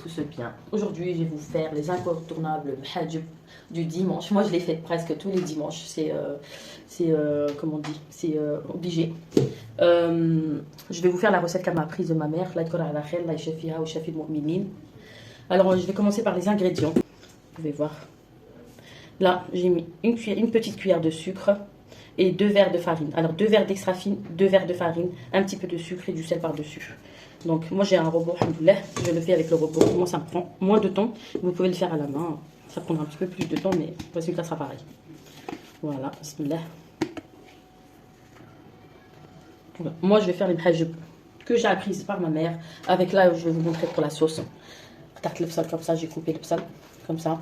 tous bien. Aujourd'hui, je vais vous faire les incontournables hajj du dimanche. Moi, je les fais presque tous les dimanches. Comment on dit, c'est obligé. Je vais vous faire la recette qu'elle m'a apprise de ma mère. Alors, je vais commencer par les ingrédients. Vous pouvez voir. Là, j'ai mis une petite cuillère de sucre et 2 verres de farine. Alors, 2 verres d'extra fine, 2 verres de farine, un petit peu de sucre et du sel par-dessus. Donc, moi, j'ai un robot, alhamdoulilah. Je le fais avec le robot. Moi, ça me prend moins de temps. Vous pouvez le faire à la main. Ça prendra un petit peu plus de temps, mais le résultat sera pareil. Voilà, bismillah. Moi, je vais faire les hajj que j'ai apprises par ma mère. Avec là, je vais vous montrer pour la sauce. Tarte le psal comme ça, j'ai coupé le psal comme ça.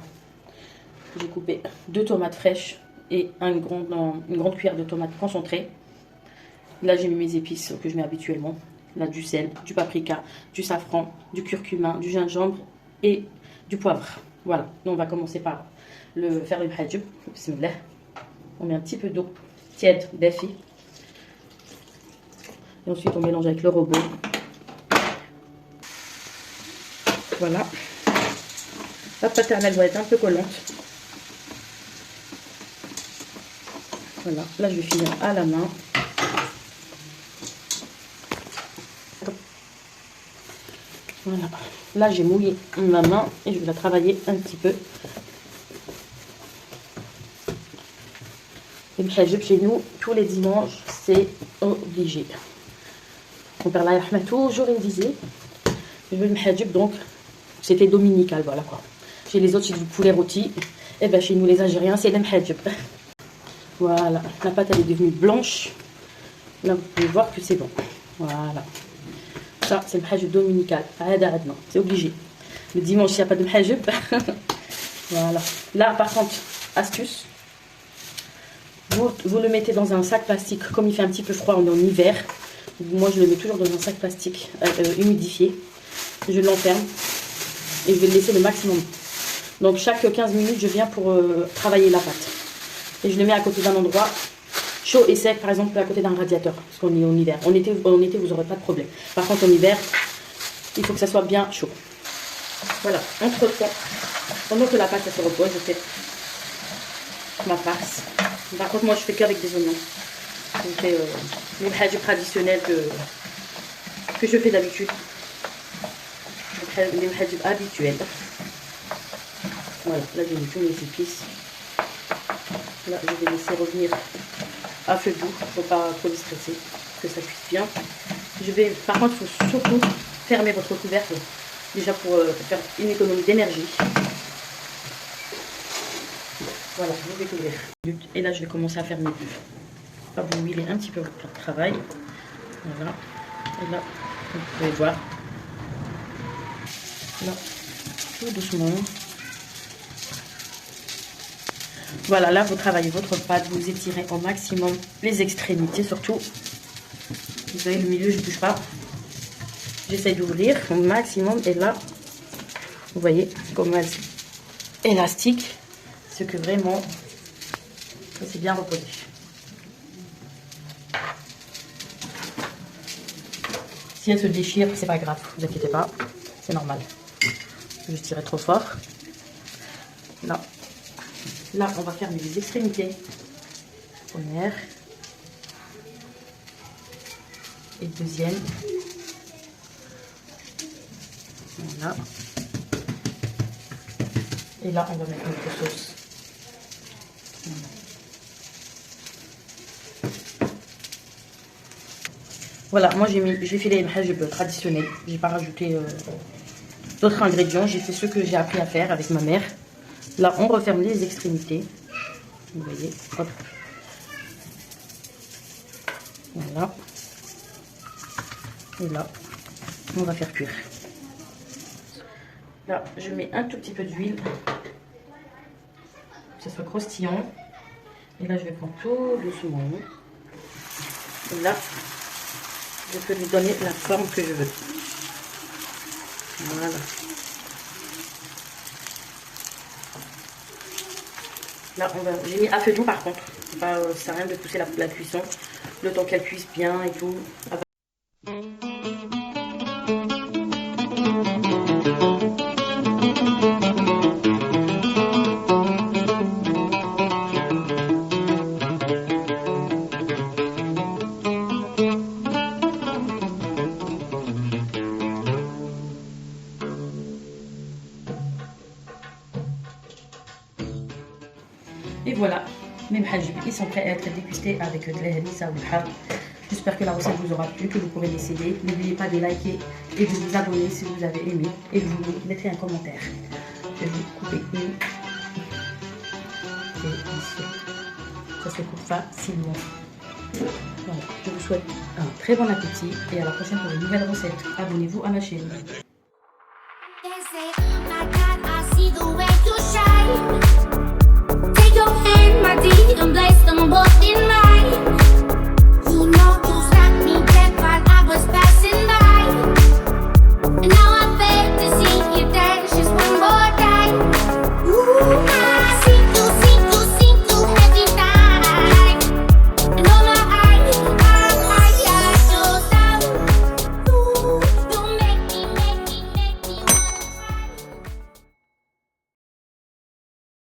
J'ai coupé 2 tomates fraîches et une grande cuillère de tomates concentrées. Là, j'ai mis mes épices que je mets habituellement. Là, du sel, du paprika, du safran, du curcuma, du gingembre et du poivre. Voilà, donc on va commencer par faire le hajj. Bismillah. On met un petit peu d'eau tiède, d'afi. Et ensuite, on mélange avec le robot. Voilà. La pâte elle doit être un peu collante. Voilà, là je vais finir à la main. Voilà, là j'ai mouillé ma main et je vais la travailler un petit peu. Et le hajj chez nous, tous les dimanches, c'est obligé. Mon père là, toujours il disait, je veux le hajj, donc c'était dominical, voilà quoi. Chez les autres, c'est du poulet rôti. Et bien chez nous les Algériens, c'est le hajj. Voilà, la pâte elle est devenue blanche. Là vous pouvez voir que c'est bon. Voilà. Ça c'est le hajj dominical. C'est obligé. Le dimanche, il n'y a pas de hajj. Voilà. Là par contre, astuce. Vous le mettez dans un sac plastique. Comme il fait un petit peu froid, on est en hiver. Moi je le mets toujours dans un sac plastique humidifié. Je l'enferme. Et je vais le laisser le maximum. Donc chaque 15 minutes, je viens pour travailler la pâte. Et je le mets à côté d'un endroit chaud et sec, par exemple à côté d'un radiateur, parce qu'on est en hiver. En été, vous n'aurez pas de problème. Par contre, en hiver, il faut que ça soit bien chaud. Voilà, entre-temps, pendant que la pâte se repose, je fais ma farce. Par contre, moi, je fais qu'avec des oignons. Je fais les hajj traditionnels que je fais d'habitude. Les hajj habituels. Voilà, là, j'ai mis tous mes épices. Là, je vais laisser revenir à feu doux, il ne faut pas trop les stresser, que ça cuise bien. Par contre, il faut surtout fermer votre couvercle, déjà pour faire une économie d'énergie. Voilà, je vais couvrir. Et là, je vais commencer à faire mes bulles. Pas vous huiler un petit peu votre travail. Voilà. Et là, vous pouvez voir. Là, tout doucement. Voilà, là, vous travaillez votre pâte, vous étirez au maximum les extrémités, surtout. Vous voyez, le milieu, je ne touche pas. J'essaie d'ouvrir au maximum. Et là, vous voyez, comme élastique, ce que vraiment, c'est bien reposé. Si elle se déchire, c'est pas grave, ne vous inquiétez pas, c'est normal. Je tirais trop fort. Là. Là, on va faire les extrémités. Première. Et deuxième. Voilà. Et là, on va mettre notre sauce. Voilà, moi j'ai fait les hajj traditionnels. J'ai pas rajouté d'autres ingrédients. J'ai fait ce que j'ai appris à faire avec ma mère. Là, on referme les extrémités. Vous voyez, hop. Voilà. Et là, on va faire cuire. Là, je mets un tout petit peu d'huile. Que ça soit croustillant. Et là, je vais prendre tout doucement. Et là, je peux lui donner la forme que je veux. Voilà. Là, j'ai mis à feu doux par contre. Ça sert à rien de pousser la cuisson. Le temps qu'elle cuise bien et tout. Et voilà, mes mhajib, ils sont prêts à être dégustés avec de la harissa ou le har. J'espère que la recette vous aura plu, que vous pourrez l'essayer. N'oubliez pas de liker et de vous abonner si vous avez aimé. Et vous mettrez un commentaire. Je vais vous couper une. C'est délicieux. Ça se coupe facilement. Voilà, je vous souhaite un très bon appétit et à la prochaine pour une nouvelle recette. Abonnez-vous à ma chaîne. Take your hand, my dear, and place them both in